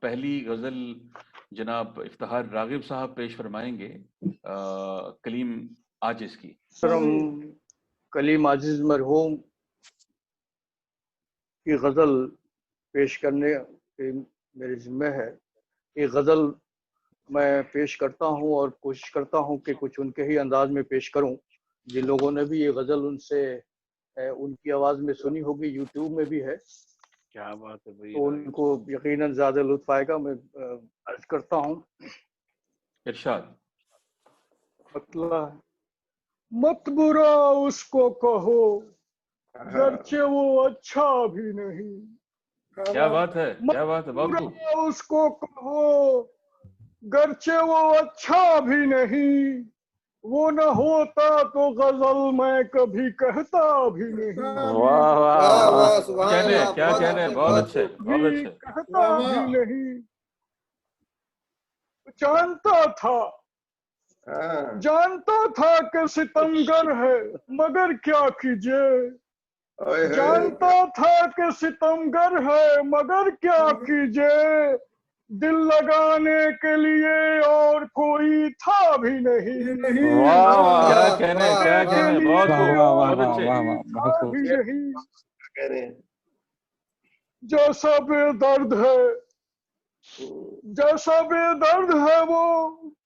पहली गजल जनाब इफ्तिखार रागिब साहब पेश फरमाएंगे, कलीम आजिज की। कलीम आजिज मरहूम की गजल पेश करने की मेरे जिम्मे है। ये गजल मैं पेश करता हूँ और कोशिश करता हूँ कि कुछ उनके ही अंदाज में पेश करूँ। जिन लोगों ने भी ये गजल उनसे उनकी आवाज में सुनी होगी, यूट्यूब में भी है। क्या बात है भाई, तो उनको यकीनन ज्यादा लुत्फ आएगा। मैं अर्ज करता हूँ। इरशाद। मतलब मत बुरा उसको कहो गरचे वो अच्छा भी नहीं। क्या बात है, क्या बात है, बहुत खूब। बुरा उसको कहो गरचे वो अच्छा भी नहीं, वो न होता तो गजल मैं कभी कहता भी नहीं। वाह वाह वाह, क्या कहने, बहुत अच्छे, बहुत भी अच्छे। कहता भी नहीं। जानता था कि सितमगर है मगर क्या कीजिए। जानता था कि सितमगर है मगर क्या कीजिए, दिल लगाने के लिए और कोई था भी नहीं। वाह वाह, क्या कहने, क्या कहने, बहुत खूब, बहुत अच्छे। था भी नहीं। जैसा बेदर्द है, जैसा बेदर्द है वो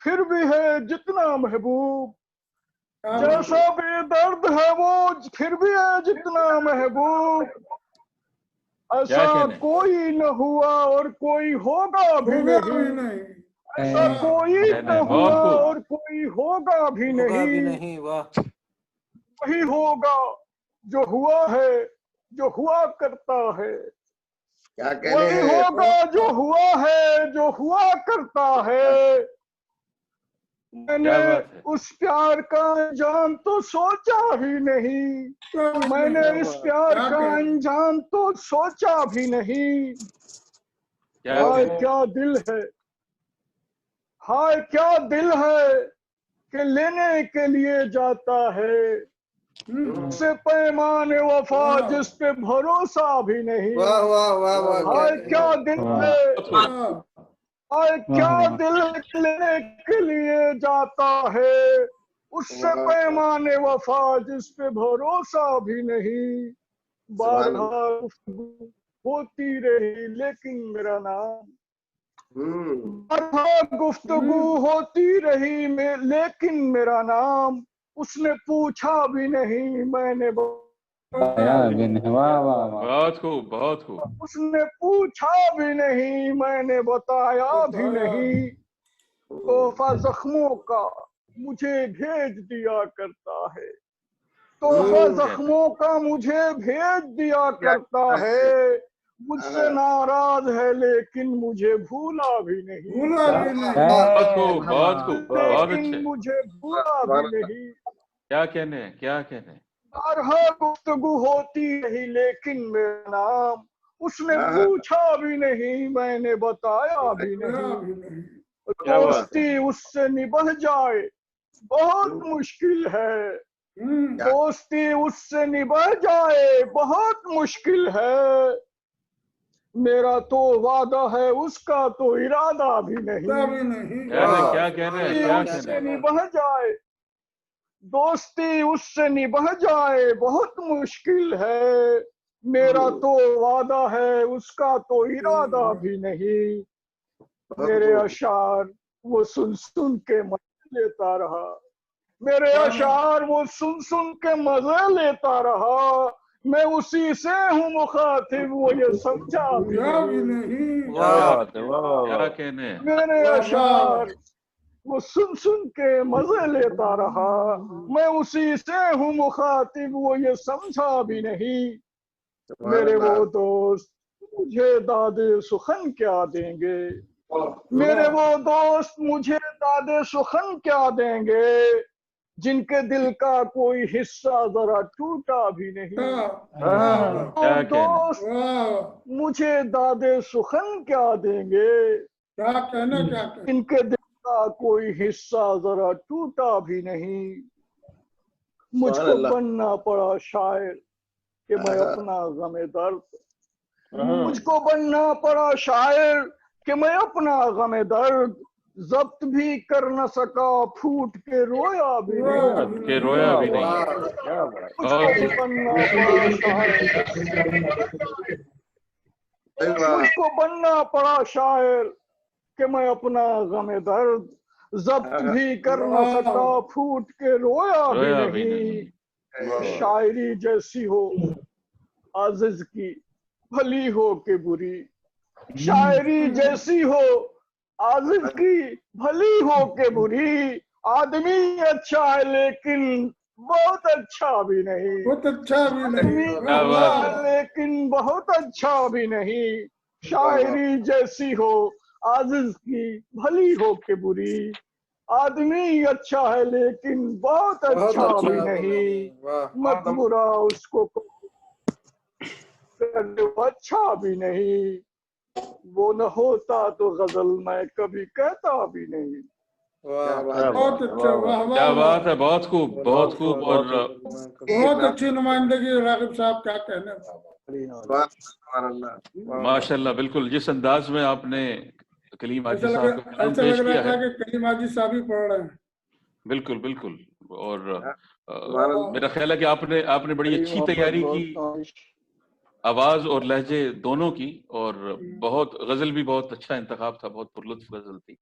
फिर भी है जितना महबूब। जैसा बेदर्द है वो फिर भी है जितना महबूब। ऐसा कोई न हुआ और कोई होगा भी नहीं। ऐसा कोई न हुआ और कोई होगा भी नहीं। वही होगा जो हुआ है, जो हुआ करता है। वही होगा जो हुआ है, जो हुआ करता है। मैंने उस प्यार का अंजाम तो सोचा भी नहीं। मैंने इस प्यार का अंजाम तो सोचा भी नहीं। हाय क्या दिल है, हाय क्या दिल है कि लेने के लिए जाता है। से पैमाने वफा जिस पे भरोसा भी नहीं। हाय क्या दिल है, हाय क्या दिल लेने के लिए जाता है। उससे पैमाने वफा जिस पे भरोसा भी नहीं। बारहा गुफ्तगू होती रही लेकिन मेरा नाम, बारहा गुफ्तगू होती रही लेकिन मेरा नाम उसने पूछा भी नहीं, मैंने बहुत खूब, बहुत खूब। उसने पूछा भी नहीं, मैंने बताया भी नहीं। तोहफा जख्मों का मुझे भेज दिया करता है। तोहफा जख्मों का मुझे भेज दिया करता है। मुझसे नाराज है लेकिन मुझे भूला भी नहीं। बहुत खूब, बहुत खूब, बहुत अच्छे। लेकिन मुझे भूला भी नहीं। क्या कहने, क्या कहने। बारहा गुफ्तगू होती रही लेकिन मेरा नाम उसने पूछा भी नहीं, मैंने बताया भी नहीं। दोस्ती उससे निभा जाए बहुत मुश्किल है। दोस्ती उससे निभा जाए बहुत मुश्किल है। मेरा तो वादा है उसका तो इरादा भी नहीं। क्या कहने, क्या कहने। निभा जाए, दोस्ती उससे निभा जाए बहुत मुश्किल है। मेरा तो वादा है उसका तो इरादा भी नहीं। मेरे अशार वो सुन सुन के मजे लेता रहा। मेरे अशार वो सुन सुन के मजे लेता रहा। मैं उसी से हूँ मुखातिब वो ये समझा भी नहीं। क्या कहने। मेरे अशार वो सुन सुन के मजे लेता रहा। मैं उसी से हूँ मुखातिब वो ये समझा भी नहीं। मेरे वो दोस्त मुझे दादे सुखन क्या देंगे। मेरे वो दोस्त मुझे दादे सुखन क्या देंगे, जिनके दिल का कोई हिस्सा जरा टूटा भी नहीं। वो दोस्त मुझे दादे सुखन क्या देंगे, इनके दिल का कोई हिस्सा जरा टूटा भी नहीं। मुझको बनना पड़ा शायर कि मैं अपना गमे दर्द, मुझको बनना पड़ा शायर कि मैं अपना गम दर्द जब्त भी कर न सका, फूट के रोया भी नहीं। के रोया भी नहीं। मुझको बनना पड़ा शायर, मुझको बनना पड़ा शायर कि मैं अपना गम दर्द जब्त भी कर न सका, फूट के रोया भी नहीं। शायरी जैसी हो आजिज की, भली हो के बुरी। शायरी जैसी हो आजिज की, भली हो के बुरी। आदमी अच्छा है लेकिन बहुत अच्छा भी नहीं। बहुत अच्छा भी आदमी नहीं। अच्छा है लेकिन बहुत अच्छा भी नहीं। शायरी जैसी हो आजिज की, भली हो के बुरी। आदमी अच्छा है लेकिन बहुत अच्छा भी नहीं। मत बुरा उसको अच्छा भी नहीं। वो न होता तो गजल मैं कभी कहता भी नहीं। बहुत अच्छा, वाह क्या वाह बात है, बहुत खूब, बहुत खूब। और बहुत अच्छी नुमाइंदगी रागिब साहब, क्या कहने। माशाल्लाह, बिल्कुल जिस अंदाज में आपने कलीम हाजी साहब का कलाम ऐसा पेश लग किया रहा है, था कि कलीम हाजी साहब ही पढ़ रहे हैं। बिल्कुल बिल्कुल। और मेरा ख्याल है कि आपने बड़ी अच्छी तैयारी की, आवाज और लहजे दोनों की, और बहुत गजल भी बहुत अच्छा इंतखाब था, बहुत पुरलुत्फ गजल थी।